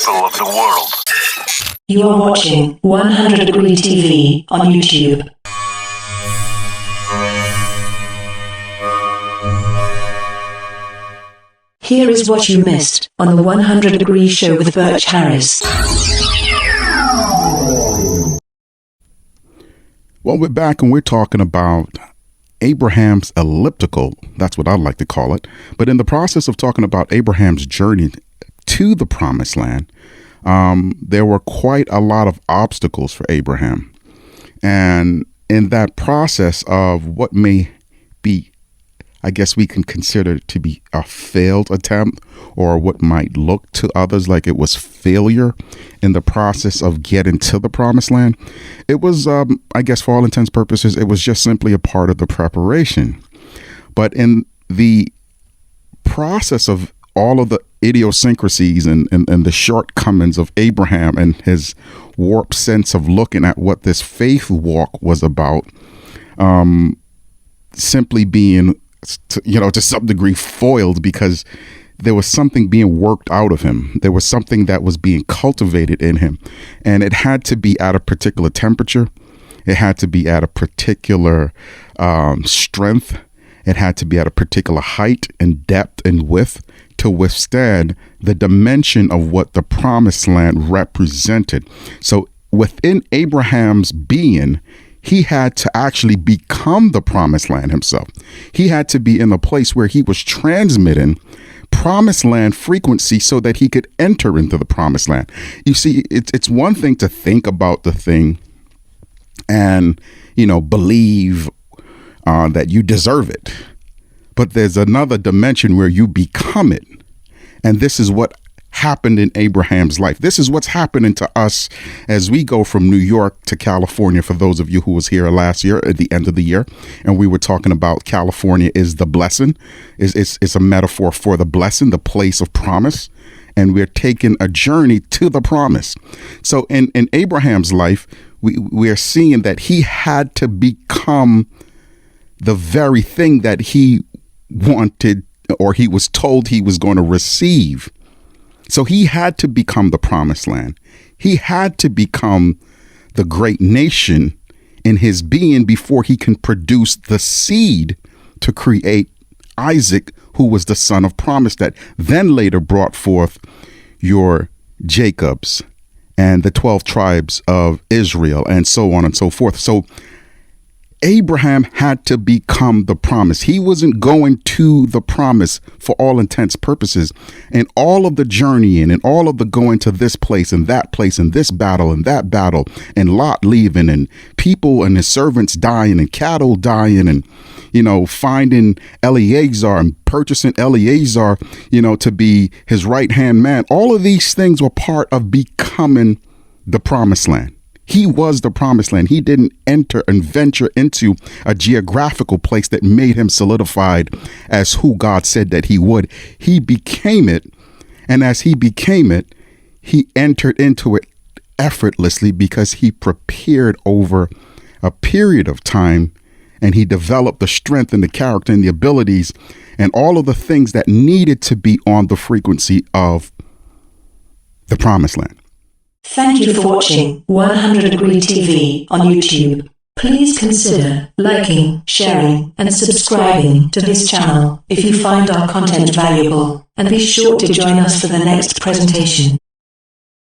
people of the world. You are watching 100 Degree TV on YouTube. Here is what you missed on the 100 Degree Show with Birch Harris. Well, we're back and we're talking about Abraham's elliptical. That's what I'd like to call it. But in the process of talking about Abraham's journey to the promised land, there were quite a lot of obstacles for Abraham. And in that process of what may be, I guess we can consider to be a failed attempt, or what might look to others like it was failure in the process of getting to the promised land, it was, I guess for all intents and purposes, it was just simply a part of the preparation. But in the process of all of the idiosyncrasies and the shortcomings of Abraham and his warped sense of looking at what this faith walk was about, simply being, to some degree foiled because there was something being worked out of him. There was something that was being cultivated in him, and it had to be at a particular temperature. It had to be at a particular strength. It had to be at a particular height and depth and width to withstand the dimension of what the promised land represented. So within Abraham's being, he had to actually become the promised land himself. He had to be in a place where he was transmitting promised land frequency so that he could enter into the promised land. You see, it's one thing to think about the thing and, believe that you deserve it. But there's another dimension where you become it. And this is what happened in Abraham's life. This is what's happening to us as we go from New York to California. For those of you who was here last year at the end of the year, and we were talking about California is the blessing, it's a metaphor for the blessing, the place of promise. And we're taking a journey to the promise. So in Abraham's life, we are seeing that he had to become the very thing that he wanted, or he was told he was going to receive. So he had to become the promised land. He had to become the great nation in his being before he can produce the seed to create Isaac, who was the son of promise that then later brought forth your Jacobs and the 12 tribes of Israel and so on and so forth. So Abraham had to become the promise. He wasn't going to the promise for all intents purposes. And all of the journeying and all of the going to this place and that place and this battle and that battle and Lot leaving and people and his servants dying and cattle dying and, finding Eleazar and purchasing Eleazar, to be his right hand man. All of these things were part of becoming the promised land. He was the promised land. He didn't enter and venture into a geographical place that made him solidified as who God said that he would. He became it. And as he became it, he entered into it effortlessly because he prepared over a period of time, and he developed the strength and the character and the abilities and all of the things that needed to be on the frequency of the promised land. Thank you for watching 100 Degree TV on YouTube. Please consider liking, sharing, and subscribing to this channel if you find our content valuable, and be sure to join us for the next presentation.